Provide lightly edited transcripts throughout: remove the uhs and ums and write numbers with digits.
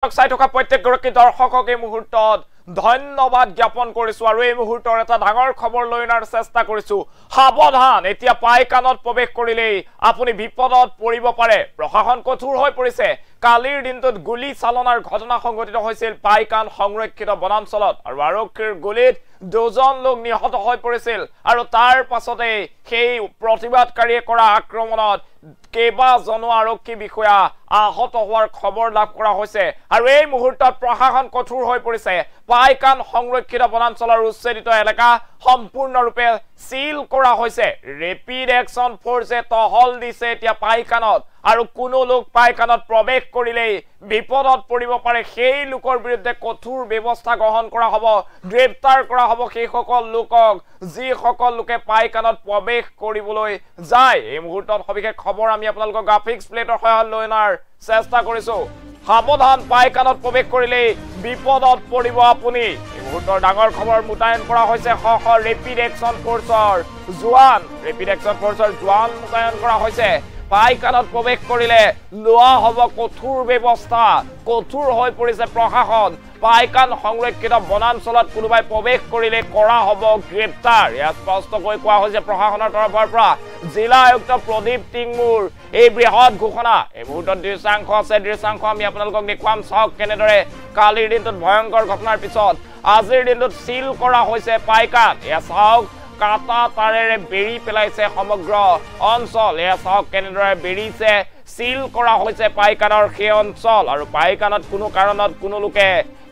চাই থকা প্ৰত্যেকগৰাকী দৰ্শকক এই মুহূৰ্তত ধন্যবাদ জ্ঞাপন কৰিছো আৰু এই মুহূৰ্তৰ এটা ডাঙৰ খবৰ লৈ অনাৰ চেষ্টা কৰিছো সাৱধান এতিয়া পাইকানত প্ৰৱেশ কৰিলেই আপুনি বিপদত পৰিব পাৰে প্ৰশাসন কঠোৰ হৈ পৰিছে কালিৰ দিনটোত গুলি চালনাৰ ঘটনা সংঘটিত হৈছিল পাইকান সংৰক্ষিত বনাঞ্চলত আৰু আৰক্ষীৰ গুলিত দুজন লোক নিহত হৈ পৰিছিল আৰু তাৰ পাছতে সেই প্ৰতিবাদকাৰীয়ে কৰা আক্ৰমণত কেইবাজনো আৰক্ষী বিষয়া আহত হোৱাৰ খবৰ লাভ কৰা হৈছে আৰু এই মুহূৰ্তত প্ৰশাসন কঠোৰ হৈ পৰিছে পাইকান সংৰক্ষিত বনাঞ্চলৰ উচ্ছেদিত এলেকা সম্পূৰ্ণৰূপে সিল কৰা হৈছে ৰেপিড একচন ফোৰ্সে টহল দিছে এতিয়া পাইকানত আৰু কোনো লোক পাইকানত প্ৰৱেশ কৰিলেই বিপদত পৰিব পাৰে সেই লোকৰ বিৰুদ্ধে কঠোৰ ব্যৱস্থা গ্ৰহণ কৰা হ'ব গ্ৰেপ্তাৰ কৰা হ'ব সেই সকল লোকক যি সকল লোকে পাইকানত প্ৰৱেশ কৰিবলৈ যায় এই মুহূৰ্তত সবিশেষ খবৰ আমি আপোনালোকক গ্ৰাফিক্স প্লেটৰ সহায়ত লৈ অনাৰ চেষ্টা কৰিছো সাৱধান পাইকানত প্ৰৱেশ কৰিলেই বিপদত পৰিব আপুনি এই মুহূৰ্তৰ ডাঙৰ খবৰ মুতায়ন কৰা হৈছে শ ৰেপিড একচন ফোৰ্সৰ জোৱান মুতায়ন কৰা হৈছে পাইকানত প্ৰৱেশ কৰিলে লোৱা হ'ব কঠোৰ ব্যৱস্থা কঠোৰ হৈ পৰিছে প্ৰশাসন পাইকান সংৰক্ষিত বনাঞ্চলত কোনোবাই প্ৰৱেশ কৰিলে কৰা হ'ব গ্ৰেপ্তাৰ ইয়াত স্পষ্টকৈ কোৱা হৈছে প্ৰশাসনৰ তৰফৰ পৰা জিলা আয়ুক্ত প্ৰদীপ টিংমুৰ এই বৃহৎ ঘোষণা এই মুহূৰ্তত দৃশ্যাংশ আছে দৃশ্যাংশ আমি আপোনালোকক দেখুৱাম চাওক কেনেদৰে কালিৰ দিনটোত ভয়ংকৰ ঘটনাৰ পিছত আজিৰ দিনটোত সিল কৰা হৈছে পাইকান এয়া চাওক কাটা তাৰেৰে বেৰি পেলাইছে সমগ্ৰ অঞ্চল এয়া চাওক কেনেদৰে বেৰিছে সিল কৰা হৈছে পাইকানৰ সেই অঞ্চল আৰু পাইকানত কোনো কাৰণত কোনো লোকে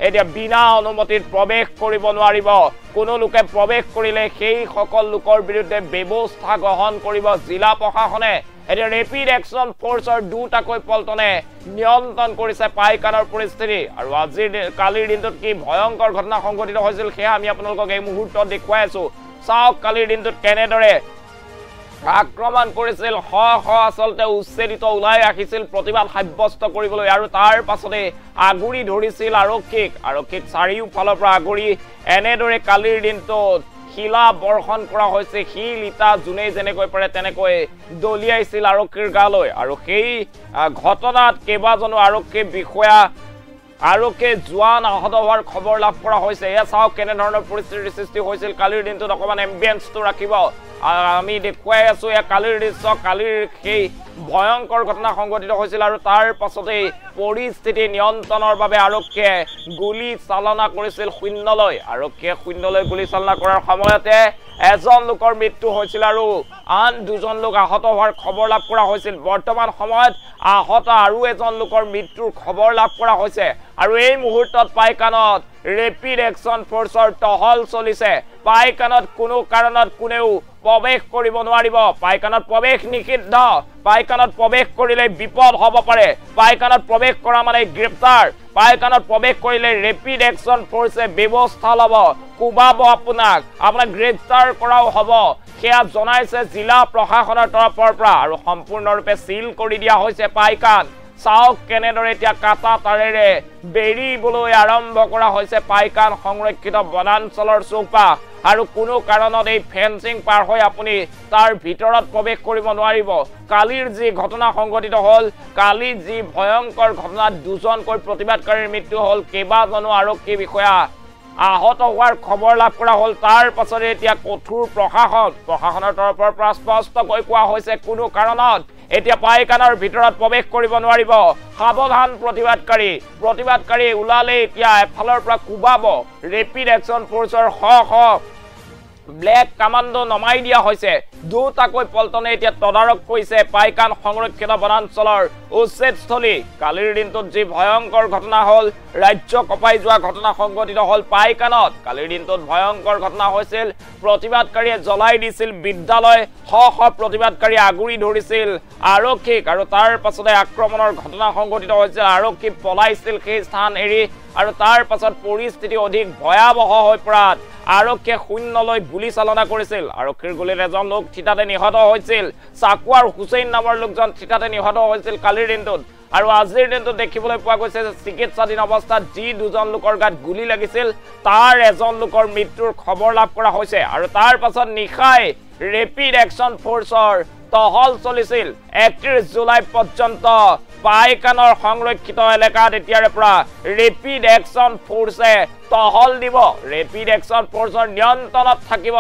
এতিয়া বিনা অনুমতিত প্ৰৱেশ কৰিব নোৱাৰিব কোনো লোকে প্ৰৱেশ কৰিলে সেই সকল লোকৰ বিৰুদ্ধে ব্যৱস্থা গ্ৰহণ কৰিব জিলা প্ৰশাসনে এতিয়া ৰেপিড একচন ফোৰ্সৰ দুটাকৈ পল্টনে নিয়ন্ত্ৰণ কৰিছে পাইকানৰ পৰিস্থিতি আৰু আজিৰ কালিৰ দিনটোত কি ভয়ংকৰ ঘটনা সংঘটিত হৈছিল সেয়া আমি আপোনালোকক এই মুহূৰ্তত দেখুৱাই আছো চাওক কালিৰ দিনটোত কেনেদৰে আক্ৰমণ কৰিছিল আচলতে উচ্ছেদিত ওলাই ৰাখিছিল প্ৰতিবাদ সাব্যস্ত কৰিবলৈ আৰু তাৰ পাছতে আগুৰি ধৰিছিল আৰক্ষীক চাৰিওফালৰ পৰা আগুৰি এনেদৰে কালিৰ দিনটোত শিলা বৰ্ষণ কৰা হৈছে শিল ইটা যোনে যেনেকৈ পাৰে তেনেকৈ দলিয়াইছিল আৰক্ষীৰ গালৈ আৰু সেই ঘটনাত কেইবাজনো আৰক্ষী বিষয়া আৰক্ষী জোৱান আহত হোৱাৰ খবৰ লাভ কৰা হৈছে এয়া চাওক কেনেধৰণৰ পৰিস্থিতিৰ সৃষ্টি হৈছিল কালিৰ দিনটোত অকমান এম্বিয়েন্সটো ৰাখিব আমি দেখুৱাই আছো এয়া কালিৰ দৃশ্য কালিৰ সেই ভয়ংকৰ ঘটনা সংঘটিত হৈছিল আৰু তাৰ পাছতেই পৰিস্থিতি নিয়ন্ত্ৰণৰ বাবে আৰক্ষীয়ে গুলি চালনা কৰিছিল শূন্যলৈ আৰক্ষীয়ে শূন্যলৈ গুলি চালনা কৰাৰ সময়তে এজন লোকৰ মৃত্যু হৈছিল আৰু আন দুজন লোক আহত হোৱাৰ খবৰ লাভ কৰা হৈছিল বৰ্তমান সময়ত আহত আৰু এজন লোকৰ মৃত্যুৰ খবৰ লাভ কৰা হৈছে আৰু এই মুহূৰ্তত পাইকানত ৰেপিড একচন ফোৰ্সৰ টহল চলিছে পাইকানত কোনো কাৰণত কোনেও প্ৰৱেশ কৰিব নোৱাৰিব পাইকানত প্ৰৱেশ নিষিদ্ধ পাইকানত প্ৰৱেশ কৰিলে বিপদ হ'ব পাৰে পাইকানত প্ৰৱেশ কৰা মানে গ্ৰেপ্তাৰ পাইকানত প্ৰৱেশ কৰিলে ৰেপিড একচন ফোৰ্সে ব্যৱস্থা ল'ব কোবাব আপোনাক গ্ৰেপ্তাৰ কৰাও হ'ব সেয়া জনাইছে জিলা প্ৰশাসনৰ তৰফৰ পৰা আৰু সম্পূৰ্ণৰূপে সিল কৰি দিয়া হৈছে পাইকান চাওক কেনেদৰে এতিয়া কাটা তাৰেৰে বেৰিবলৈ আৰম্ভ কৰা হৈছে পাইকান সংৰক্ষিত বনাঞ্চলৰ চৌপাশ আৰু কোনো কাৰণত এই ফেন্সিং পাৰ হৈ আপুনি তাৰ ভিতৰত প্ৰৱেশ কৰিব নোৱাৰিব কালিৰ যি ঘটনা সংঘটিত হ'ল কালি যি ভয়ংকৰ ঘটনাত দুজনকৈ প্ৰতিবাদকাৰীৰ মৃত্যু হ'ল কেইবাজনো আৰক্ষী বিষয়া আহত হোৱাৰ খবৰ লাভ কৰা হ'ল তাৰ পাছতে এতিয়া কঠোৰ প্ৰশাসনৰ তৰফৰ পৰা স্পষ্টকৈ কোৱা হৈছে কোনো কাৰণত এতিয়া পাইকানৰ ভিতৰত প্ৰৱেশ কৰিব নোৱাৰিব সাৱধান প্ৰতিবাদকাৰী ওলালে এতিয়া এফালৰ পৰা কোবাব ৰেপিড একচন ফোৰ্সৰ ব্লেক কামাণ্ডো নমাই দিয়া হৈছে দুটাকৈ পল্টনে এতিয়া তদাৰক কৰিছে পাইকান সংৰক্ষিত বনাঞ্চলৰ উচ্ছেদস্থলী কালিৰ দিনটোত যি ভয়ংকৰ ঘটনা হ'ল ৰাজ্য কঁপাই যোৱা ঘটনা সংঘটিত হ'ল পাইকানত কালিৰ দিনটোত ভয়ংকৰ ঘটনা হৈছিল প্ৰতিবাদকাৰীয়ে জ্বলাই দিছিল বিদ্যালয় প্ৰতিবাদকাৰী আগুৰি ধৰিছিল আৰক্ষীক আৰু তাৰ পাছতে আক্ৰমণৰ ঘটনা সংঘটিত হৈছিল আৰক্ষী পলাইছিল সেই স্থান এৰি আৰু তাৰ পাছত পৰিস্থিতি অধিক ভয়াৱহ হৈ পৰাত আৰক্ষীয়ে শূন্যলৈ গুলি চালনা কৰিছিল আৰক্ষীৰ গুলিত এজন লোক থিতাতে নিহত হৈছিল চাকুৱাৰ হুছেইন নামৰ লোকজন থিতাতে নিহত হৈছিল কালিৰ দিনটোত আৰু আজিৰ দিনটোত দেখিবলৈ পোৱা গৈছে যে চিকিৎসাধীন অৱস্থাত যি দুজন লোকৰ গাত গুলি লাগিছিল তাৰ এজন লোকৰ মৃত্যুৰ খবৰ লাভ কৰা হৈছে আৰু তাৰ পাছত নিশাই ৰেপিড একচন ফোৰ্সৰ টহল চলিছিল 31 জুলাই পৰ্যন্ত পাইকানৰ সংৰক্ষিত এলেকাত এতিয়াৰে পৰা ৰেপিড একচন ফোৰ্ছে টহল দিব ৰেপিড একচন ফোৰ্ছৰ নিয়ন্ত্ৰণত থাকিব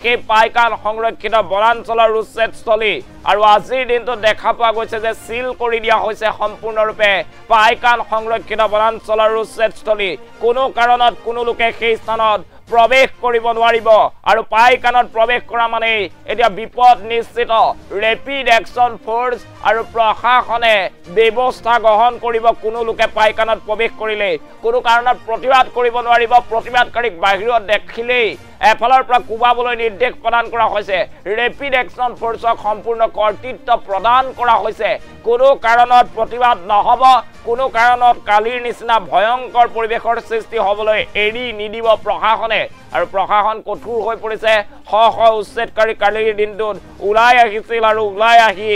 সেই পাইকান সংৰক্ষিত বনাঞ্চলৰ উচ্ছেদস্থলী আৰু আজিৰ দিনটো দেখা পোৱা গৈছে যে সিল কৰি দিয়া হৈছে সম্পূৰ্ণৰূপে পাইকান সংৰক্ষিত বনাঞ্চলৰ উচ্ছেদস্থলী কোনো কাৰণত কোনো লোকে সেই স্থানত প্ৰৱেশ কৰিব নোৱাৰিব আৰু পাইকানত প্ৰৱেশ কৰা মানে এতিয়া বিপদ নিশ্চিত ৰেপিড একচন ফোৰ্স আৰু প্ৰশাসনে ব্যৱস্থা গ্ৰহণ কৰিব কোনো লোকে পাইকানত প্ৰৱেশ কৰিলে কোনো কাৰণত প্ৰতিবাদ কৰিব নোৱাৰিব প্ৰতিবাদকাৰীক বাহিৰত দেখিলেই এফালৰ পৰা কুবাবলৈ নিৰ্দেশ প্ৰদান কৰা হৈছে ৰেপিড একচন ফোৰ্সক সম্পূৰ্ণ কৰ্তৃত্ব প্ৰদান কৰা হৈছে কোনো কাৰণত প্ৰতিবাদ নহব কোনো কাৰণত কালিৰ নিচিনা ভয়ংকৰ পৰিৱেশৰ সৃষ্টি হ'বলৈ এৰি নিদিব প্ৰশাসনে আৰু প্ৰশাসন কঠোৰ হৈ পৰিছে শ উচ্ছেদকাৰী কালিৰ দিনটোত ওলাই আহিছিল আৰু ওলাই আহি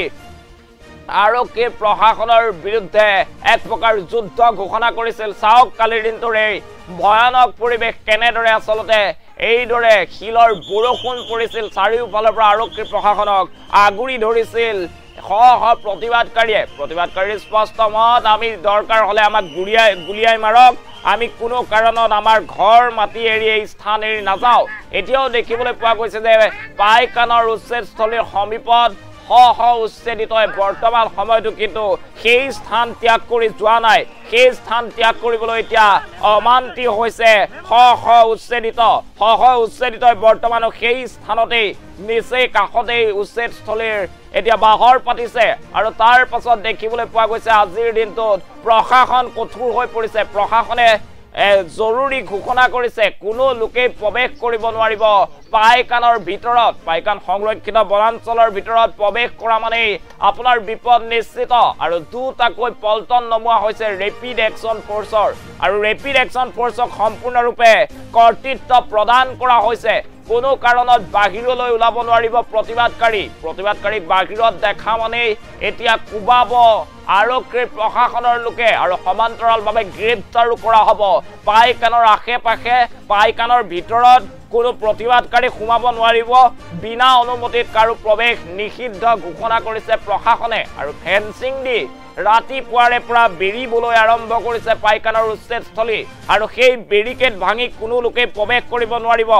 আৰক্ষী প্ৰশাসনৰ বিৰুদ্ধে এক প্ৰকাৰ যুদ্ধ ঘোষণা কৰিছিল চাওক কালিৰ দিনটোৰ এই ভয়ানক পৰিৱেশ কেনেদৰে আচলতে এইদৰে শিলৰ বৰষুণ পৰিছিল চাৰিওফালৰ পৰা আৰক্ষী প্ৰশাসনক আগুৰি ধৰিছিল প্ৰতিবাদকাৰীৰ স্পষ্ট মত আমি দৰকাৰ হলে আমাক গুলিয়াই মাৰক আমি কোনো কাৰণত আমাৰ ঘৰ মাটি এৰি এই স্থান এৰি নাযাওঁ এতিয়াও দেখিবলৈ পোৱা গৈছে যে পাইকানৰ উচ্ছেদস্থলীৰ সমীপত উচ্ছেদিতই বৰ্তমান সময়তো কিন্তু সেই স্থান ত্যাগ কৰি যোৱা নাই সেই স্থান ত্যাগ কৰিবলৈ এতিয়া অমান্তি হৈছে উচ্ছেদিতই বৰ্তমানো সেই স্থানতেই নিচেই কাষতেই উচ্ছেদস্থলীৰ এতিয়া বাহৰ পাতিছে আৰু তাৰ পাছত দেখিবলৈ পোৱা গৈছে আজিৰ দিনটোত প্ৰশাসন কঠোৰ হৈ পৰিছে প্ৰশাসনে জৰুৰী ঘোষণা কৰিছে কোনো লোকে প্ৰৱেশ কৰিব নোৱাৰিব পাইকানৰ ভিতৰত পাইকান সংৰক্ষিত বনাঞ্চলৰ ভিতৰত প্ৰৱেশ কৰা মানে আপোনাৰ বিপদ নিশ্চিত আৰু দুটাকৈ পল্টন নমোৱা হৈছে ৰেপিড একচন ফোৰ্সৰ আৰু ৰেপিড একচন ফোৰ্সক সম্পূৰ্ণৰূপে কৰ্তৃত্ব প্ৰদান কৰা হৈছে কোনো কাৰণত বাহিৰলৈ ওলাব নোৱাৰিব প্ৰতিবাদকাৰীক বাহিৰত দেখা মানে এতিয়া কুবাব আৰক্ষীৰ প্ৰশাসনৰ লোকে আৰু সমান্তৰালভাৱে গ্ৰেপ্তাৰো কৰা হ'ব পাইকানৰ আশে-পাশে পাইকানৰ ভিতৰত কোনো প্ৰতিবাদকাৰী সোমাব নোৱাৰিব বিনা অনুমতিত কাৰো প্ৰৱেশ নিষিদ্ধ ঘোষণা কৰিছে প্ৰশাসনে আৰু ফেন্সিং দি ৰাতিপুৱাৰে পৰা বেৰিবলৈ আৰম্ভ কৰিছে পাইকানৰ উচ্ছেদস্থলী আৰু সেই বেৰিকেড ভাঙি কোনো লোকে প্ৰৱেশ কৰিব নোৱাৰিব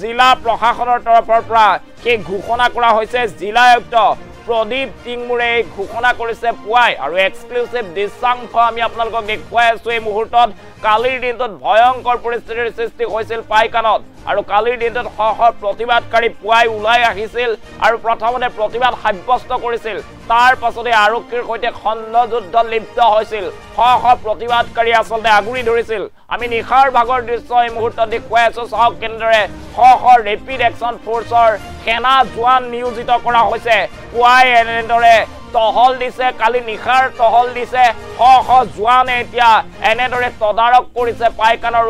জিলা প্ৰশাসনৰ তৰফৰ পৰা সেই ঘোষণা কৰা হৈছে জিলা আয়ুক্ত প্ৰদীপ টিংমুৰে ঘোষণা কৰিছে পুৱাই আৰু এক্সক্লুসিভ দৃশ্যাংশ আমি আপোনালোকক দেখুৱাই আছো এই মুহূৰ্তত কালিৰ দিনটোত ভয়ংকৰ পৰিস্থিতিৰ সৃষ্টি হৈছিল পাইকানত আৰু কালিৰ দিনটোত প্ৰতিবাদকাৰী পুৱাই ওলাই আহিছিল আৰু প্ৰথমতে প্ৰতিবাদ সাব্যস্ত কৰিছিল তাৰ পাছতে আৰক্ষীৰ সৈতে খণ্ডযুদ্ধ লিপ্ত হৈছিল প্ৰতিবাদকাৰী আচলতে আগুৰি ধৰিছিল আমি নিশাৰ ভাগৰ দৃশ্য এই মুহূৰ্তত দেখুৱাই আছো চাওক কেনেদৰে ৰেপিড একচন ফোৰ্সৰ সেনা জোৱান নিয়োজিত কৰা হৈছে পুৱাই এনেদৰে টহল দিছে কালি নিশাৰ টহল দিছে জোৱানে এতিয়া এনেদৰে তদাৰক কৰিছে পাইকানৰ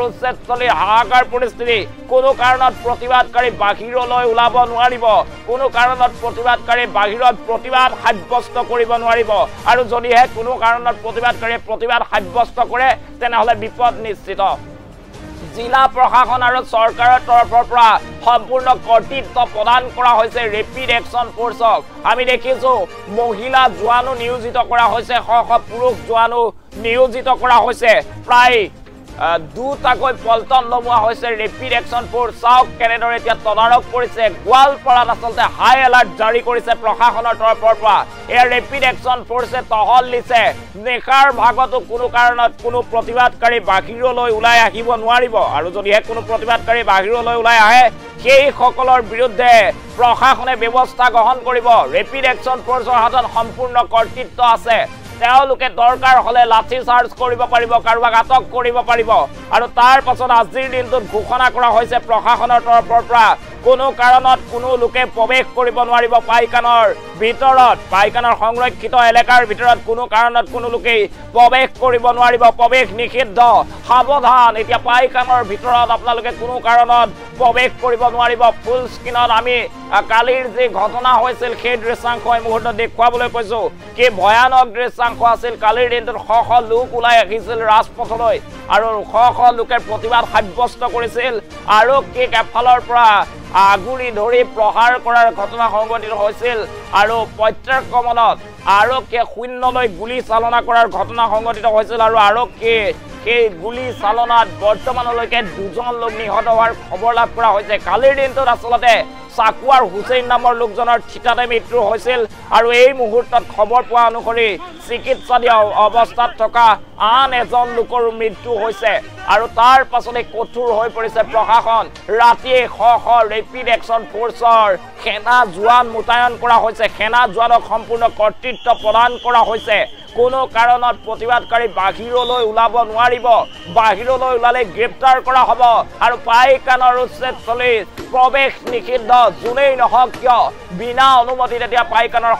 উচ্ছেদস্থলী হাহাকাৰ পৰিস্থিতি কোনো কাৰণত প্ৰতিবাদকাৰী বাহিৰলৈ ওলাব নোৱাৰিব কোনো কাৰণত প্ৰতিবাদকাৰী বাহিৰত প্ৰতিবাদ সাব্যস্ত কৰিব নোৱাৰিব আৰু যদিহে কোনো কাৰণত প্ৰতিবাদকাৰীয়ে প্ৰতিবাদ সাব্যস্ত কৰে তেনেহলে বিপদ নিশ্চিত জিলা প্ৰশাসন আৰু চৰকাৰৰ তৰফৰ পৰা সম্পূৰ্ণ কৰ্তৃত্ব প্ৰদান কৰা হৈছে ৰেপিড একচন ফোৰ্সক আমি দেখিছো মহিলা জোৱানো নিয়োজিত কৰা হৈছে পুৰুষ জোৱানো নিয়োজিত কৰা হৈছে প্ৰায় দুটাকৈ পল্টন নমোৱা হৈছে ৰেপিড একচন ফোৰ্স চাওক কেনেদৰে এতিয়া তদাৰক কৰিছে গোৱালপাৰাত আচলতে হাই এলাৰ্ট জাৰি কৰিছে প্ৰশাসনৰ তৰফৰ পৰা এই ৰেপিড একচন ফোৰ্সে টহল দিছে নিশাৰ ভাগতো কোনো কাৰণত কোনো প্ৰতিবাদকাৰী বাহিৰলৈ ওলাই আহিব নোৱাৰিব আৰু যদিহে কোনো প্ৰতিবাদকাৰী বাহিৰলৈ ওলাই আহে সেই সকলৰ বিৰুদ্ধে প্ৰশাসনে ব্যৱস্থা গ্ৰহণ কৰিব ৰেপিড একচন ফোৰ্সৰ হাতত সম্পূৰ্ণ কৰ্তৃত্ব আছে তেওঁলোকে দৰকাৰ হলে লাঠি চাৰ্জ কৰিব পাৰিব কাৰোবাক আটক কৰিব পাৰিব আৰু তাৰ পাছত আজিৰ দিনটোত ঘোষণা কৰা হৈছে প্ৰশাসনৰ তৰফৰ পৰা কোনো কাৰণত কোনো লোকে প্ৰৱেশ কৰিব নোৱাৰিব পাইকানৰ ভিতৰত পাইকানৰ সংৰক্ষিত এলেকাৰ ভিতৰত কোনো কাৰণত কোনো লোকে প্ৰৱেশ কৰিব নোৱাৰিব প্ৰৱেশ নিষিদ্ধ সাৱধান এতিয়া পাইকানৰ ভিতৰত আপোনালোকে কোনো কাৰণত প্ৰৱেশ কৰিব নোৱাৰিব ফুল স্ক্ৰিনত আমি কালিৰ যে ঘটনা হৈছিল সেই দৃশ্যাংশ এই মুহূৰ্তত দেখুৱাবলৈ কৈছো কি ভয়ানক দৃশ্যাংশ আছিল কালিৰ দিনটোত লোক ওলাই আহিছিল ৰাজপথলৈ আৰু লোকে প্ৰতিবাদ সাব্যস্ত কৰিছিল আৰক্ষীক এফালৰ পৰা আগুৰি ধৰি প্ৰহাৰ কৰাৰ ঘটনা সংঘটিত হৈছিল আৰু প্ৰত্যাক্ৰমণত আৰক্ষীয়ে শূন্যলৈ গুলী চালনা কৰাৰ ঘটনা সংঘটিত হৈছিল আৰু আৰক্ষীয়ে সেই গুলী চালনাত বৰ্তমানলৈকে 2জন লোক নিহত হোৱাৰ খবৰ লাভ কৰা হৈছে কালিৰ দিনটোত আচলতে সাকুৱাৰ হুছেইন নামৰ লোকজনৰ ঠিকাতে মৃত্যু হৈছিল আৰু এই মুহূৰ্তত খবৰ পোৱা অনুসৰি চিকিৎসাধীন অৱস্থাত থকা আন এজন লোকৰ মৃত্যু হৈছে আৰু তাৰ পাছতে কঠোৰ হৈ পৰিছে প্ৰশাসন ৰাতিয়ে শ ৰেপিড একচন ফ'ৰ্চৰ সেনা জোৱান মোতায়েন কৰা হৈছে সেনা জোৱানক সম্পূৰ্ণ কৰ্তৃত্ব প্ৰদান কৰা হৈছে কোনো কাৰণত প্ৰতিবাদকাৰী বাহিৰলৈ ওলাব নোৱাৰিব বাহিৰলৈ ওলালে গ্ৰেপ্তাৰ কৰা হ'ব আৰু পাইকানৰ উচ্ছেদস্থলীত প্ৰৱেশ নিষিদ্ধ যোনেই নহওক কিয় বিনা অনুমতিত এতিয়া পাইকানৰ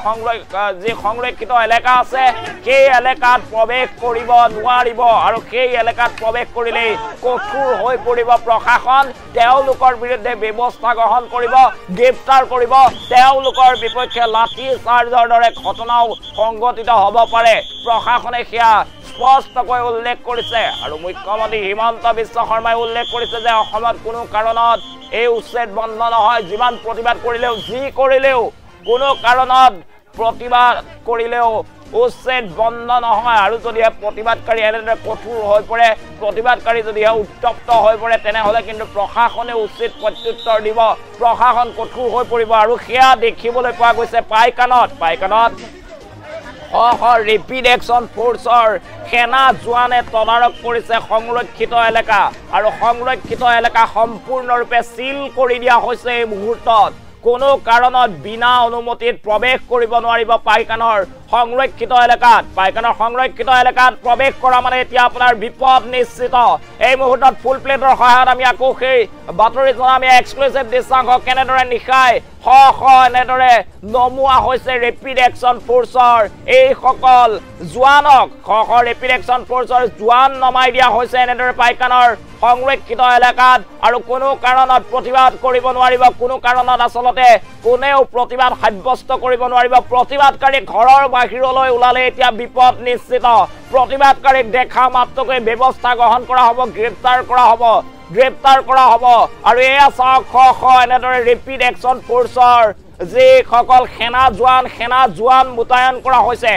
যি সংৰক্ষিত এলেকা আছে সেই এলেকাত প্ৰৱেশ কৰিব নোৱাৰিব আৰু সেই এলেকাত প্ৰৱেশ কৰিলেই কঠোৰ হৈ পৰিব প্ৰশাসন তেওঁলোকৰ বিৰুদ্ধে ব্যৱস্থা গ্ৰহণ কৰিব গ্ৰেপ্তাৰ কৰিব তেওঁলোকৰ বিপক্ষে লাঠি চাৰ্জৰ দৰে ঘটনাও সংঘটিত হ'ব পাৰে প্ৰশাসনে সেয়া স্পষ্টকৈ উল্লেখ কৰিছে আৰু মুখ্যমন্ত্ৰী হিমন্ত বিশ্ব শৰ্মাই উল্লেখ কৰিছে যে অসমত কোনো কাৰণত এই উচ্ছেদ বন্ধ নহয় যিমান প্ৰতিবাদ কৰিলেও যি কৰিলেও কোনো কাৰণত প্ৰতিবাদ কৰিলেও উচ্ছেদ বন্ধ নহয় আৰু যদিহে প্ৰতিবাদকাৰী এনেদৰে কঠোৰ হৈ পৰে প্ৰতিবাদকাৰী যদিহে উত্তপ্ত হৈ পৰে তেনেহ'লে কিন্তু প্ৰশাসনে উচিত প্ৰত্যুত্তৰ দিব প্ৰশাসন কঠোৰ হৈ পৰিব আৰু সেয়া দেখিবলৈ পোৱা গৈছে পাইকানত ৰেপিড একচন ফ'ৰ্চৰ সেনা জোৱানে তদাৰক কৰিছে সংৰক্ষিত এলেকা আৰু সংৰক্ষিত এলেকা সম্পূৰ্ণৰূপে চিল কৰি দিয়া হৈছে এই মুহূৰ্তত কোনো কাৰণত বিনা অনুমতিত প্ৰৱেশ কৰিব নোৱাৰিব পাইকানৰ সংৰক্ষিত এলেকাত প্ৰৱেশ কৰা মানে এতিয়া আপোনাৰ বিপদ নিশ্চিত এই মুহূৰ্তত ফুল প্লেটৰ সহায়ত আমি আকৌ সেই বাতৰি জনা আমি এক্সক্লুসিভ দৃশ্যাংশ কেনেদৰে নিশাই এনেদৰে নমুৱা হৈছে ৰেপিড একচন ফ'ৰ্চৰ এই সকল জোৱানক ৰেপিড একচন ফ'ৰ্চৰ জোৱান নমাই দিয়া হৈছে এনেদৰে পাইকানৰ সংৰক্ষিত এলেকাত আৰু কোনো কাৰণত প্ৰতিবাদ কৰিব নোৱাৰিব কোনো কাৰণত আচলতে কোনেও প্ৰতিবাদ সাব্যস্ত কৰিব নোৱাৰিব প্ৰতিবাদকাৰী ঘৰৰ বাহিৰলৈ ওলালে এতিয়া বিপদ নিশ্চিত প্ৰতিবাদকাৰীক দেখা মাত্ৰকৈ ব্যৱস্থা গ্ৰহণ কৰা হ'ব গ্ৰেপ্তাৰ কৰা হ'ব আৰু এয়া চাওক এনেদৰে ৰেপিড একচন ফ'ৰ্চৰ যিসকল সেনা জোৱান মোতায়েন কৰা হৈছে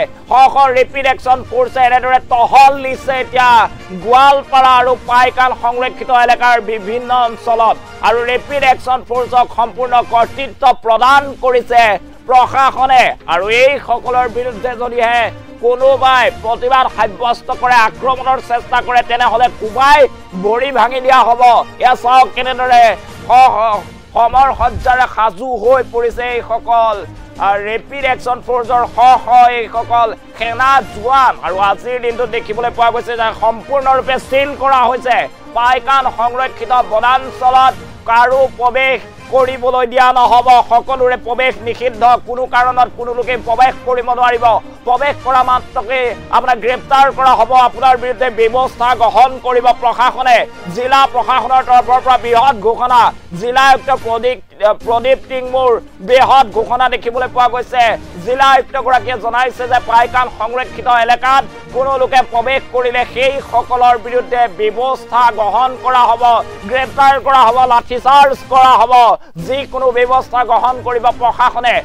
ৰেপিড একচন ফ'ৰ্চে এনেদৰে টহল দিছে এতিয়া গোৱালপাৰা আৰু পাইকান সংৰক্ষিত এলেকাৰ বিভিন্ন অঞ্চলত আৰু ৰেপিড একচন ফ'ৰ্চক সম্পূৰ্ণ কৰ্তৃত্ব প্ৰদান কৰিছে প্ৰশাসনে আৰু এই সকলৰ বিৰুদ্ধে যদিহে কোনোবাই প্ৰতিবাদ সাব্যস্ত কৰে আক্ৰমণৰ চেষ্টা কৰে তেনেহ'লে কোবাই ভৰি ভাঙি দিয়া হ'ব এয়া চাওক কেনেদৰে সমৰ সজ্জাৰে সাজু হৈ পৰিছে এই সকল ৰেপিড একচন ফ'ৰ্চৰ এইসকল সেনা জোৱান আৰু আজিৰ দিনটোত দেখিবলৈ পোৱা গৈছে যে সম্পূৰ্ণৰূপে চিল কৰা হৈছে পাইকান সংৰক্ষিত বনাঞ্চলত কাৰো প্ৰৱেশ কৰিবলৈ দিয়া নহ'ব সকলোৰে প্ৰৱেশ নিষিদ্ধ কোনো কাৰণত কোনো লোকে প্ৰৱেশ কৰিব নোৱাৰিব প্ৰৱেশ কৰা মাত্ৰকে আপোনাক গ্ৰেপ্তাৰ কৰা হ'ব আপোনাৰ বিৰুদ্ধে ব্যৱস্থা গ্ৰহণ কৰিব প্ৰশাসনে জিলা প্ৰশাসনৰ তৰফৰ পৰা বৃহৎ ঘোষণা জিলা আয়ুক্ত প্ৰদীপ টিংমুৰ বৃহৎ ঘোষণা দেখিবলৈ পোৱা গৈছে জিলা আয়ুক্তগৰাকীয়ে জনাইছে যে পাইকান সংৰক্ষিত এলেকাত কোনো লোকে প্ৰৱেশ কৰিলে সেই সকলৰ বিৰুদ্ধে ব্যৱস্থা গ্ৰহণ কৰা হ'ব গ্ৰেপ্তাৰ কৰা হ'ব লাঠিচাৰ্জ কৰা হ'ব যিকোনো ব্যৱস্থা গ্ৰহণ কৰিব প্ৰশাসনে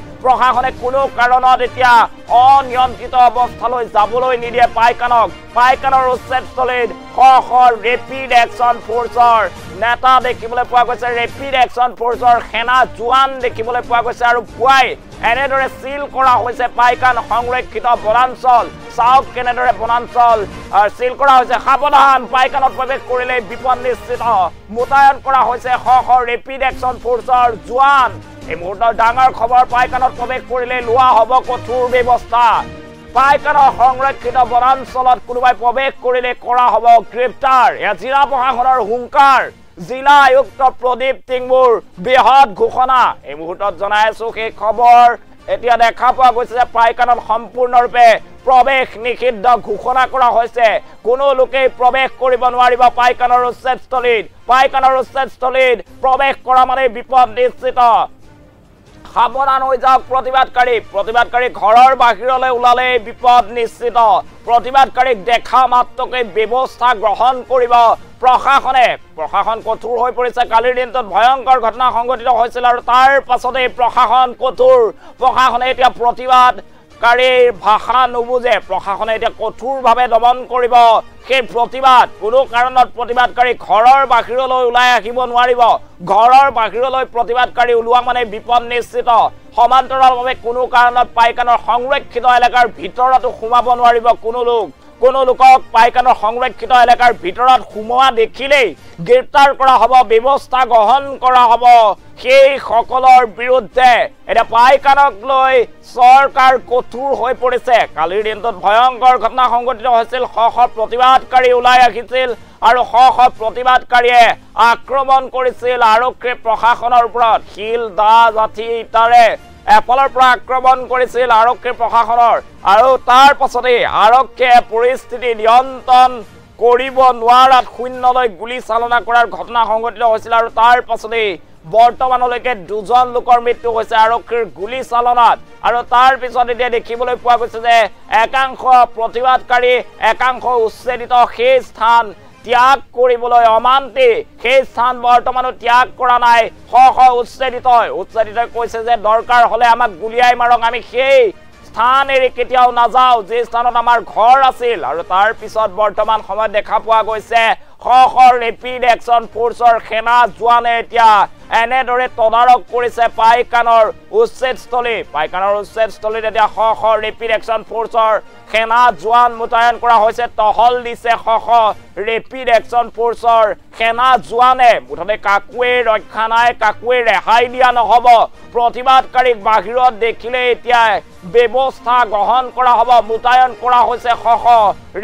কোনো কাৰণত এতিয়া অনিয়ন্ত্ৰিত অৱস্থালৈ যাবলৈ নিদিয়ে পাইকানৰ উচ্ছেদস্থলীত ৰেপিড একচন ফ'ৰ্চৰ নেতা দেখিবলৈ পোৱা গৈছে ৰেপিড একচন ফ'ৰ্চৰ সেনা জোৱান দেখিবলৈ পোৱা গৈছে আৰু পুৱাই এনেদৰে চিল কৰা হৈছে পাইকান সংৰক্ষিত বনাঞ্চল চাওক কেনেদৰে বনাঞ্চল চিল কৰা হৈছে সাৱধান পাইকানত প্ৰৱেশ কৰিলে বিপদ নিশ্চিত মোতায়েন কৰা হৈছে ৰেপিড একচন ফ'ৰ্চৰ জোৱান এই মুহূৰ্তৰ ডাঙৰ খবৰ পাইকানত প্ৰৱেশ কৰিলে লোৱা হ'ব কঠোৰ ব্যৱস্থা পাইকানৰ সংৰক্ষিত বনাঞ্চলত কোনোবাই প্ৰৱেশ কৰিলে কৰা হ'ব গ্ৰেপ্তাৰ এয়া জিলা প্ৰশাসনৰ হুংকাৰ জিলা আয়ুক্ত প্ৰদীপ টিংমুৰ বৃহৎ ঘোষণা এই মুহূৰ্তত জনাই আছো সেই খবৰ এতিয়া দেখা পোৱা গৈছে যে পাইকানত সম্পূৰ্ণৰূপে প্ৰৱেশ নিষিদ্ধ ঘোষণা কৰা হৈছে কোনো লোকে প্ৰৱেশ কৰিব নোৱাৰিব পাইকানৰ উচ্ছেদস্থলীত প্ৰৱেশ কৰা মানে বিপদ নিশ্চিত সাৱধান হৈ যাওক প্ৰতিবাদকাৰী ঘৰৰ বাহিৰলৈ ওলালে বিপদ নিশ্চিত প্ৰতিবাদকাৰীক দেখা মাত্ৰকে ব্যৱস্থা গ্ৰহণ কৰিব প্ৰশাসন কঠোৰ হৈ পৰিছে কালিৰ দিনটোত ভয়ংকৰ ঘটনা সংঘটিত হৈছিল আৰু তাৰ পাছতে প্ৰশাসন কঠোৰ প্ৰশাসনে এতিয়া প্ৰতিবাদ প্ৰতিবাদকাৰীৰ ভাষা নুবুজে প্ৰশাসনে এতিয়া কঠোৰভাৱে দমন কৰিব সেই প্ৰতিবাদ কোনো কাৰণত প্ৰতিবাদকাৰী ঘৰৰ বাহিৰলৈ ওলাই আহিব নোৱাৰিব ঘৰৰ বাহিৰলৈ প্ৰতিবাদকাৰী ওলোৱা মানে বিপদ নিশ্চিত সমান্তৰালভাৱে কোনো কাৰণত পাইকানৰ সংৰক্ষিত এলেকাৰ ভিতৰতো সোমাব নোৱাৰিব কোনো লোকক পাইকানৰ সংৰক্ষিত এলেকাৰ ভিতৰত সোমোৱা দেখিলেই গ্ৰেপ্তাৰ কৰা হ'ব ব্যৱস্থা গ্ৰহণ কৰা হ'ব সেই সকলৰ বিৰুদ্ধে এটা পাইকানক লৈ চৰকাৰ কঠোৰ হৈ পৰিছে কালিৰ দিনটোত ভয়ংকৰ ঘটনা সংঘটিত হৈছিল শ প্ৰতিবাদকাৰী ওলাই আহিছিল আৰু শ প্ৰতিবাদকাৰীয়ে আক্ৰমণ কৰিছিল আৰক্ষী প্ৰশাসনৰ ওপৰত শিল দা জাঠি ইটাৰে এফালৰ পৰা আক্ৰমণ কৰিছিল আৰক্ষী প্ৰশাসনৰ আৰু তাৰ পাছতে আৰক্ষীয়ে পৰিস্থিতি নিয়ন্ত্ৰণ কৰিব নোৱাৰাত শূন্যলৈ গুলি চালনা কৰাৰ ঘটনা সংঘটিত হৈছিল আৰু তাৰ পাছতে বৰ্তমানলৈকে দুজন লোকৰ মৃত্যু হৈছে আৰক্ষীৰ গুলি চালনাত আৰু তাৰ পিছত এতিয়া দেখিবলৈ পোৱা গৈছে যে একাংশ প্ৰতিবাদকাৰী একাংশ উচ্ছেদিত সেই স্থান ত্যাগ কৰিবলৈ অমান্তি সেই স্থান বৰ্তমানো ত্যাগ কৰা নাই শ উচ্ছেদিতই কৈছে যে দৰকাৰ হলে আমাক গুলিয়াই মাৰক আমি সেই স্থান এৰি কেতিয়াও নাযাওঁ যে স্থানত আমাৰ ঘৰ আছিল আৰু তাৰ পিছত বৰ্তমান সময়ত দেখা পোৱা গৈছে শ ৰেপিড একশ্যন ফ'ৰ্চৰ সেনা জোৱানে এতিয়া এনেদৰে তদাৰক কৰিছে পাইকানৰ উচ্ছেদস্থলীত এতিয়া শ ৰেপিড একশ্যন ফ'ৰ্চৰ সেনা জোৱান মোতায়েন কৰা হৈছে টহল দিছে শ ৰেপিড একশ্যন ফ'ৰ্চৰ সেনা জোৱানে মুঠতে কাকুৱে ৰক্ষা নাই কাকুৱে ৰেহাই দিয়া নহ'ব প্ৰতিবাদকাৰীক বাহিৰত দেখিলে এতিয়া ব্যৱস্থা গ্ৰহণ কৰা হ'ব মোতায়েন কৰা হৈছে শ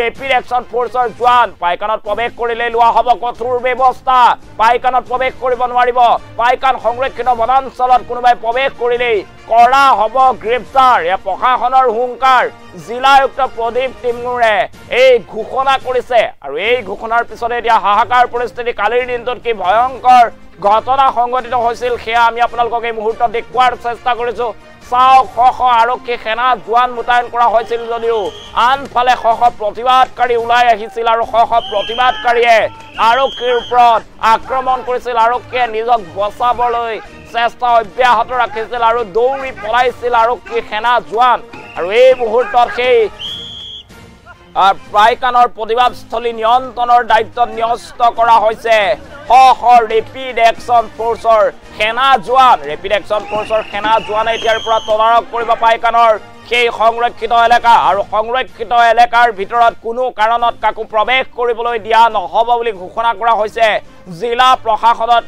ৰেপিড একশ্যন ফ'ৰ্চৰ জোৱান পাইকানত প্ৰৱেশ কৰিলে লোৱা হ'ব কঠোৰ ব্যৱস্থা পাইকানত প্ৰৱেশ কৰিব নোৱাৰিব পাইকান সংৰক্ষিত বনাঞ্চলত কোনোবাই প্ৰৱেশ কৰিলেই কৰা হ'ব গ্ৰেপ্তাৰ এয়া প্ৰশাসনৰ হুংকাৰ জিলা আয়ুক্ত প্ৰদীপ টিমুৰে এই ঘোষণা কৰিছে আৰু এই ঘোষণাৰ পিছতে এতিয়া হাহাকাৰ পৰিস্থিতি কালিৰ দিনটোত কি ভয়ংকৰ ঘটনা সংঘটিত হৈছিল সেয়া আমি আপোনালোকক এই মুহূৰ্তত দেখুৱাৰ চেষ্টা কৰিছো চাওক শ আৰক্ষী সেনা জোৱান মোতায়েন কৰা হৈছিল যদিও আনফালে শ প্ৰতিবাদকাৰী ওলাই আহিছিল আৰু শ প্ৰতিবাদকাৰীয়ে আৰক্ষীৰ ওপৰত আক্ৰমণ কৰিছিল আৰক্ষীয়ে নিজক বচাবলৈ চেষ্টা অব্যাহত ৰাখিছিল আৰু দৌৰি পলাইছিল আৰক্ষী সেনা জোৱান আৰু এই মুহূৰ্তত সেই পাইকানৰ প্ৰতিবাদস্থলী নিয়ন্ত্ৰণৰ দায়িত্বত ন্যস্ত কৰা হৈছে শ ৰেপিড একশ্যন ফ'ৰ্চৰ সেনা জোৱান সেনা জোৱানে এতিয়াৰ পৰা তদাৰক কৰিব পাইকানৰ সেই সংৰক্ষিত এলেকা আৰু সংৰক্ষিত এলেকাৰ ভিতৰত কোনো কাৰণত কাকো প্ৰৱেশ কৰিবলৈ দিয়া নহ'ব বুলি ঘোষণা কৰা হৈছে জিলা প্ৰশাসনৰ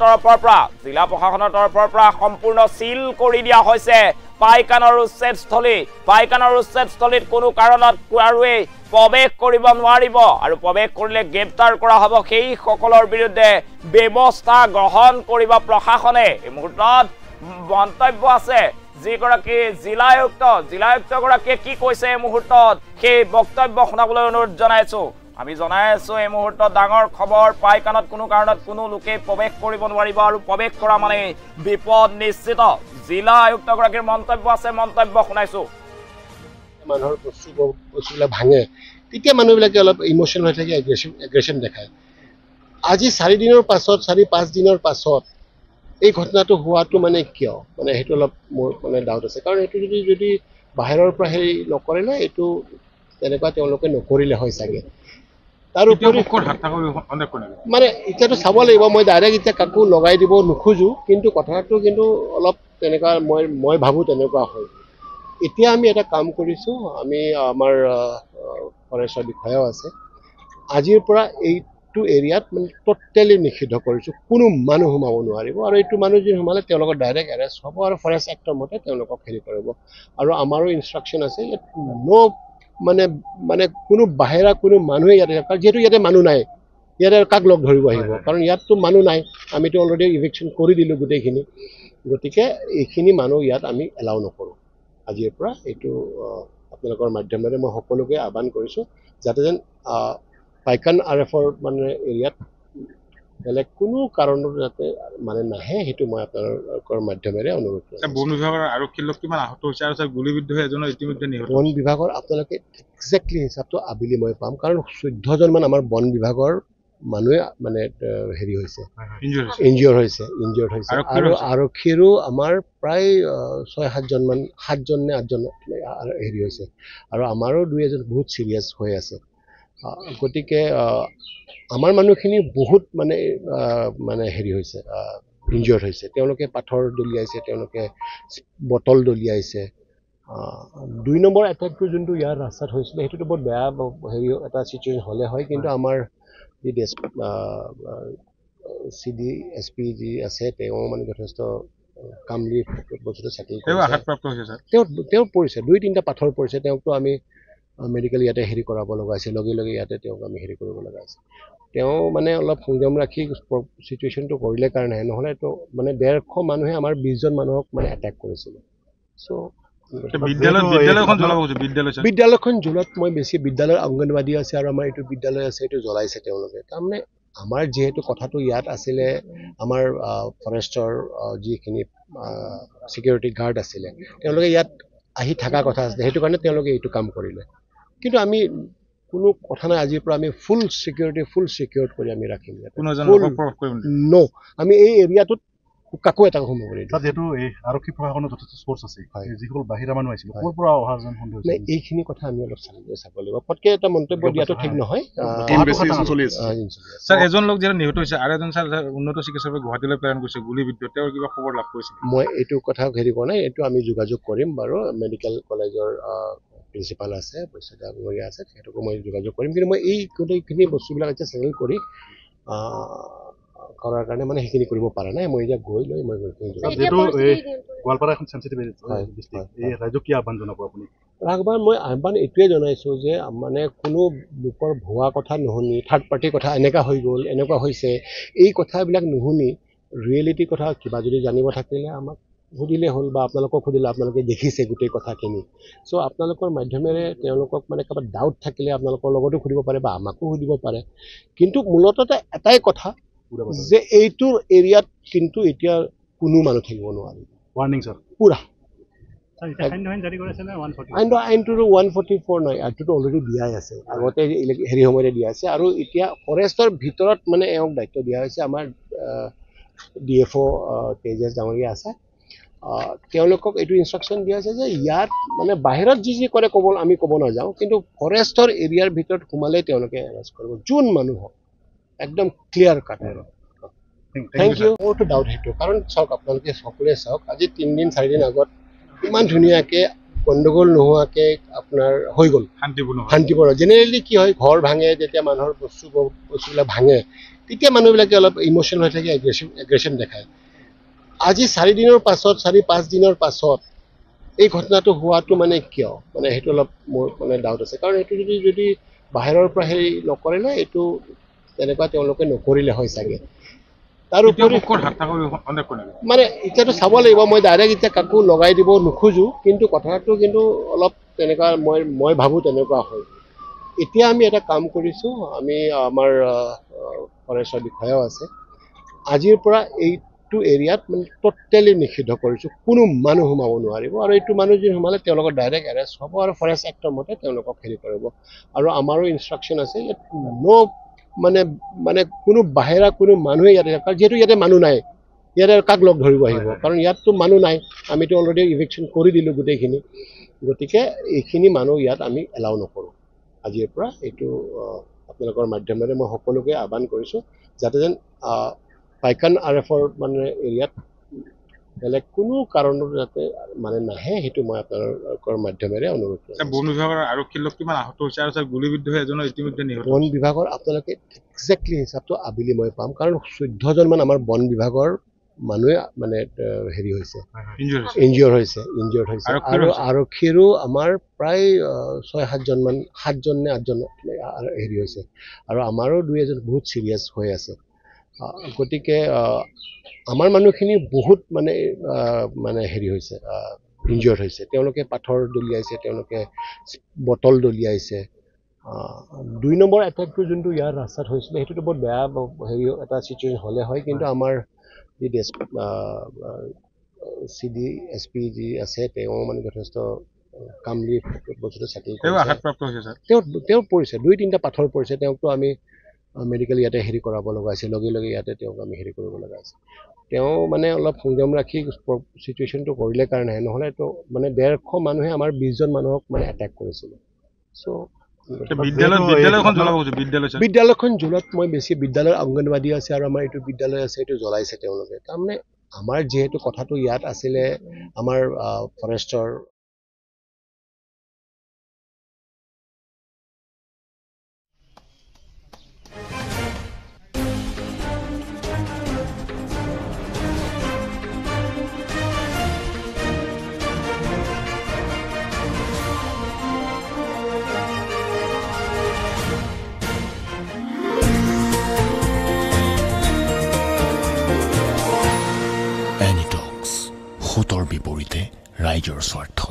তৰফৰ পৰা সম্পূৰ্ণ সিল কৰি দিয়া হৈছে পাইকানৰ উচ্ছেদস্থলীত কোনো কাৰণত কাৰোৱেই প্ৰৱেশ কৰিব নোৱাৰিব আৰু প্ৰৱেশ কৰিলে গ্ৰেপ্তাৰ কৰা হ'ব সেই সকলৰ বিৰুদ্ধে ব্যৱস্থা গ্ৰহণ কৰিব প্ৰশাসনে এই মুহূৰ্তত মন্তব্য আছে যিগৰাকী জিলা আয়ুক্তগৰাকীয়ে কি কৈছে এই মুহূৰ্তত সেই বক্তব্য শুনাবলৈ অনুৰোধ জনাইছো আমি জনাই আছো এই মুহূৰ্তত ডাঙৰ খবৰ পাইকানত কোনো কাৰণত কোনো লোকে প্ৰৱেশ কৰিব নোৱাৰিব আৰু প্ৰৱেশ কৰা মানে বিপদ নিশ্চিত জিলা আয়ুক্তগৰাকীৰ মন্তব্য আছে মন্তব্য শুনাইছো মানুহৰ বস্তুবিলাক ভাঙে তেতিয়া মানুহবিলাকে অলপ ইমোশ্যনেল হৈ থাকে এগ্ৰেশ্যন দেখায় আজি 4 দিনৰ পাছত 4-5 দিনৰ পাছত এই ঘটনাটো হোৱাটো মানে কিয় মানে সেইটো অলপ মোৰ মানে ডাউট আছে কাৰণ এইটো যদি বাহিৰৰ পৰা হেৰি নকৰে না এইটো তেনেকুৱা তেওঁলোকে নকৰিলে হয় চাগে তাৰ উপৰি মানে এতিয়াতো চাব লাগিব মই ডাইৰেক্ট এতিয়া কাকো লগাই দিব নোখোজো কিন্তু কথাটো কিন্তু অলপ তেনেকুৱা মই ভাবোঁ তেনেকুৱা হয় এতিয়া আমি এটা কাম কৰিছোঁ আমি আমাৰ ফৰেষ্টৰ বিষয়াও আছে আজিৰ পৰা এইটো এৰিয়াত মানে টোটেলি নিষিদ্ধ কৰিছোঁ কোনো মানুহ সোমাব নোৱাৰিব আৰু এইটো মানুহ যদি সোমালে তেওঁলোকৰ ডাইৰেক্ট এৰেষ্ট হ'ব আৰু ফৰেষ্ট এক্টৰ মতে তেওঁলোকক হেৰি কৰিব আৰু আমাৰো ইনষ্ট্ৰাকশ্যন আছে ইয়াত মানে কোনো বাহিৰা কোনো মানুহে ইয়াতে যিহেতু ইয়াতে মানুহ নাই ইয়াতে কাক লগ ধৰিব আহিব কাৰণ ইয়াততো মানুহ নাই আমিতো অলৰেডি ইভিকশ্যন কৰি দিলোঁ গোটেইখিনি গতিকে এইখিনি মানুহ ইয়াত আমি এলাউ নকৰোঁ আজিৰ পৰা এইটো আপোনালোকৰ মাধ্যমেৰে মই সকলোকে আহ্বান কৰিছোঁ যাতে যেন পাইকান RF-ৰ মানে এৰিয়াত বেলেগ কোনো কাৰণত যাতে মানে নাহে সেইটো মই আপোনালোকৰ মাধ্যমেৰে অনুৰোধ কৰিছোঁ বন বিভাগৰ আৰক্ষীৰ লোক কিমান আহত হৈছে আৰু গুলীবিদ্ধ হৈ এজনৰ ইতিমধ্যে নিহত বন বিভাগৰ আপোনালোকে একজেক্টলি হিচাপটো আবেলি মই পাম কাৰণ 14 জন মান আমাৰ বন বিভাগৰ মানুহে মানে হেৰি হৈছে ইনজুৰ ইনজিয়ৰ্ড হৈছে আৰু আৰক্ষীৰো আমাৰ প্ৰায় 6-7জনমান 7জন নে 8জন হেৰি হৈছে আৰু আমাৰো 2-এজন বহুত চিৰিয়াছ হৈ আছে গতিকে আমাৰ মানুহখিনি বহুত মানে হেৰি হৈছে ইনজিয়ৰ্ড হৈছে তেওঁলোকে পাথৰ দলিয়াইছে তেওঁলোকে বটল দলিয়াইছে 2 নম্বৰ এটেকটো যোনটো ইয়াৰ ৰাস্তাত হৈছিলে সেইটোতো বহুত বেয়া হেৰি এটা চিটুৱেশ্যন হ'লে হয় কিন্তু আমাৰ যি CD SP যি আছে তেওঁ মানে যথেষ্ট কামলি বস্তুটো চেটেল কৰিছে তেওঁ পৰিছে 2-3টা পাথৰ পৰিছে তেওঁকতো আমি মেডিকেল ইয়াতে হেৰি কৰাব লগা আছে লগে লগে ইয়াতে তেওঁক আমি হেৰি কৰিব লগা আছে তেওঁ মানে অলপ সংযম ৰাখি চিটুৱেশ্যনটো কৰিলে কাৰণে নহ'লে তো মানে 150 মানুহে আমাৰ 20জন মানুহক মানে এটেক কৰিছিলে চ' বিদ্যালয়খন জ্বলোৱাত মই বেছি বিদ্যালয়ৰ অংগনবাদী আছে আৰু আমাৰ এইটো বিদ্যালয় আছে এইটো জ্বলাইছে তেওঁলোকে তাৰমানে আমাৰ যিহেতু কথাটো ইয়াত আছিলে আমাৰ ফৰেষ্টৰ যিখিনি চিকিউৰিটি গাৰ্ড আছিলে তেওঁলোকে ইয়াত আহি থকা কথা আছিলে সেইটো কাৰণে তেওঁলোকে এইটো কাম কৰিলে কিন্তু আমি কোনো কথা নাই আজিৰ পৰা আমি ফুল চিকিউৰিটি কৰি আমি ৰাখিম আমি এই এৰিয়াটোত কাকো এটা সোমাব নিদিওঁ যেহেতু এই আৰক্ষী প্ৰশাসনৰ যথেষ্ট স্পৰ্টছ আছে যিসকল বাহিৰা মানুহ আহিছিল ক'ৰ পৰা অহা যেন সন্দেহ হৈছে এইখিনি কথা আমি অলপ চাব লাগিব পটকে এটা মন্তব্য দিয়াটো ঠিক নহয় স্যাৰ এজন লোক যেন নিহত হৈছে আৰু এজন স্যাৰ উন্নত চিকিৎসাৰ বাবে গুৱাহাটীলৈ প্ৰেৰণ কৰিছে গুলীবিদ্ধ তেওঁৰ কিবা খবৰ লাভ কৰিছে মই এইটো কথা হেৰি কৰা নাই এইটো আমি যোগাযোগ কৰিম বাৰু মেডিকেল কলেজৰ প্ৰিন্সিপাল আছে বৈশ্বদা ডাঙৰীয়া আছে তেখেতকো মই যোগাযোগ কৰিম কিন্তু মই এই গোটেইখিনি বস্তুবিলাক এতিয়া চেটেল কৰি কৰাৰ কাৰণে মানে সেইখিনি কৰিব পৰা নাই মই এতিয়া গৈ লৈ মই গোৱালপাৰা এখন চেনচিটিভ ডিষ্ট্ৰিক্ট এই ৰাজ্যক কি আহ্বান জনাব আপুনি মই আহ্বান এইটোৱে জনাইছোঁ যে মানে কোনো লোকৰ ভুৱা কথা নুশুনি থাৰ্ড পাৰ্টিৰ কথা এনেকুৱা হৈ গ'ল এনেকুৱা হৈছে এই কথাবিলাক নুশুনি ৰিয়েলিটিৰ কথা কিবা যদি জানিব থাকিলে আমাক সুধিলে হ'ল বা আপোনালোকক সুধিলে আপোনালোকে দেখিছে গোটেই কথাখিনি চ' আপোনালোকৰ মাধ্যমেৰে তেওঁলোকক মানে কাৰোবাৰ ডাউট থাকিলে আপোনালোকৰ লগতো সুধিব পাৰে বা আমাকো সুধিব পাৰে কিন্তু মূলতঃ এটাই কথা যে এইটোৰ এৰিয়াত কিন্তু এতিয়া কোনো মানুহ থাকিব নোৱাৰে ৱাৰ্ণিং স্যাৰ পুৰা আইনটো 144 নাই আইনটোতো অলৰেডি দিয়াই আছে আগতে হেৰি সময়তে দিয়া আছে আৰু এতিয়া ফৰেষ্টৰ ভিতৰত মানে এওঁক দায়িত্ব দিয়া হৈছে আমাৰ DFO তেজেশ ডাঙৰীয়া আছে তেওঁলোকক এইটো ইনষ্ট্ৰাকশ্যন দিয়া আছে যে ইয়াত মানে বাহিৰত যি কৰে আমি ক'ব নাযাওঁ কিন্তু ফৰেষ্টৰ এৰিয়াৰ ভিতৰত সোমালে তেওঁলোকে এৰেষ্ট কৰিব যোন মানুহ হওক একদম ক্লিয়াৰ কাট আৰু থেংক ইউ মোৰতো ডাউট সেইটো কাৰণ চাওক আপোনালোকে সকলোৱে চাওক আজি 3 দিন 4 দিন আগত ইমান ধুনীয়াকৈ গণ্ডগোল নোহোৱাকৈ আপোনাৰ হৈ গ'ল শান্তিপূৰ্ণ জেনেৰেলি কি হয় ঘৰ ভাঙে যেতিয়া মানুহৰ বস্তুবিলাক ভাঙে তেতিয়া মানুহবিলাকে অলপ ইম'চনেল হৈ থাকে এগ্ৰেশ্যন দেখায় আজি 4 দিনৰ পাছত 4-5 দিনৰ পাছত এই ঘটনাটো হোৱাটো মানে কিয় মানে সেইটো অলপ মোৰ মানে ডাউট আছে কাৰণ এইটো যদি বাহিৰৰ পৰা হেৰি নকৰিলে এইটো তেনেকুৱা তেওঁলোকে নকৰিলে হয় চাগে তাৰোপৰি মানে এতিয়াতো চাব লাগিব মই ডাইৰেক্ট এতিয়া কাকো লগাই দিব নোখোজো কিন্তু কথাটো কিন্তু অলপ তেনেকুৱা মই ভাবোঁ তেনেকুৱা হয় এতিয়া আমি এটা কাম কৰিছোঁ আমি আমাৰ ফৰেষ্টৰ বিষয়াও আছে আজিৰ পৰা এইটো এৰিয়াত মানে টোটেলি নিষিদ্ধ কৰিছোঁ কোনো মানুহ সোমাব নোৱাৰিব আৰু এইটো মানুহ যদি সোমালে তেওঁলোকৰ ডাইৰেক্ট এৰেষ্ট হ'ব আৰু ফৰেষ্ট এক্টৰ মতে তেওঁলোকক হেৰি কৰিব আৰু আমাৰো ইনষ্ট্ৰাকশ্যন আছে ইয়াত মানে কোনো বাহিৰা কোনো মানুহে ইয়াতে যিহেতু ইয়াতে মানুহ নাই ইয়াতে কাক লগ ধৰিব আহিব কাৰণ ইয়াততো মানুহ নাই আমিতো অলৰেডি ইভিকশ্যন কৰি দিলোঁ গোটেইখিনি গতিকে এইখিনি মানুহ ইয়াত আমি এলাউ নকৰোঁ আজিৰ পৰা এইটো আপোনালোকৰ মাধ্যমেৰে মই সকলোকে আহ্বান কৰিছোঁ যাতে যেন পাইকান RFৰ মানে এৰিয়াত বেলেগ কোনো কাৰণত যাতে মানে নাহে সেইটো মই আপোনালোকৰ মাধ্যমেৰে অনুৰোধ কৰিছোঁ বন বিভাগৰ আৰক্ষীৰ লোক কিমান আহত হৈছে আৰু গুলীবিদ্ধ হৈ এজনৰ ইতিমধ্যে নিহত বন বিভাগৰ আপোনালোকে একজেক্টলি হিচাপটো আবেলি মই পাম কাৰণ 14জনমান আমাৰ বন বিভাগৰ মানুহে মানে হেৰি হৈছে ইনজিয়ৰ হৈছে আৰু আৰক্ষীৰো আমাৰ প্ৰায় 6-7জনমান 7জন নে 8জন হেৰি হৈছে আৰু আমাৰো 2-এজন বহুত চিৰিয়াছ হৈ আছে গতিকে আমাৰ মানুহখিনি বহুত মানে হেৰি হৈছে ইনজিয়ৰ্ড হৈছে তেওঁলোকে পাথৰ দলিয়াইছে তেওঁলোকে বটল দলিয়াইছে 2 নম্বৰ এটেকটো যোনটো ইয়াৰ ৰাস্তাত হৈছিলে সেইটোতো বহুত বেয়া হেৰি এটা চিটুৱেশ্যন হ'লে হয় কিন্তু আমাৰ যি CD SP যি আছে তেওঁ মানে যথেষ্ট কামলি বস্তুটো চেটেল কৰিছে তেওঁ পৰিছে 2-3টা পাথৰ পৰিছে তেওঁকতো আমি মেডিকেল ইয়াতে হেৰি কৰাব লগা হৈছে লগে লগে ইয়াতে তেওঁক আমি হেৰি কৰিব লগা হৈছে তেওঁ মানে অলপ সংযম ৰাখি চিটুৱেশ্যনটো কৰিলে কাৰণে নহ'লে তো মানে 150 মানুহে আমাৰ 20 জন মানুহক মানে এটেক কৰিছিলে চ' বিদ্যালয়খন জ্বলোৱাত মই বেছি বিদ্যালয়ৰ অংগনবাদী আছে আৰু আমাৰ এইটো বিদ্যালয় আছে এইটো জ্বলাইছে তেওঁলোকে তাৰমানে আমাৰ যিহেতু কথাটো ইয়াত আছিলে আমাৰ ফৰেষ্টৰ ভোটৰ বিপৰীতে ৰাইজৰ স্বাৰ্থ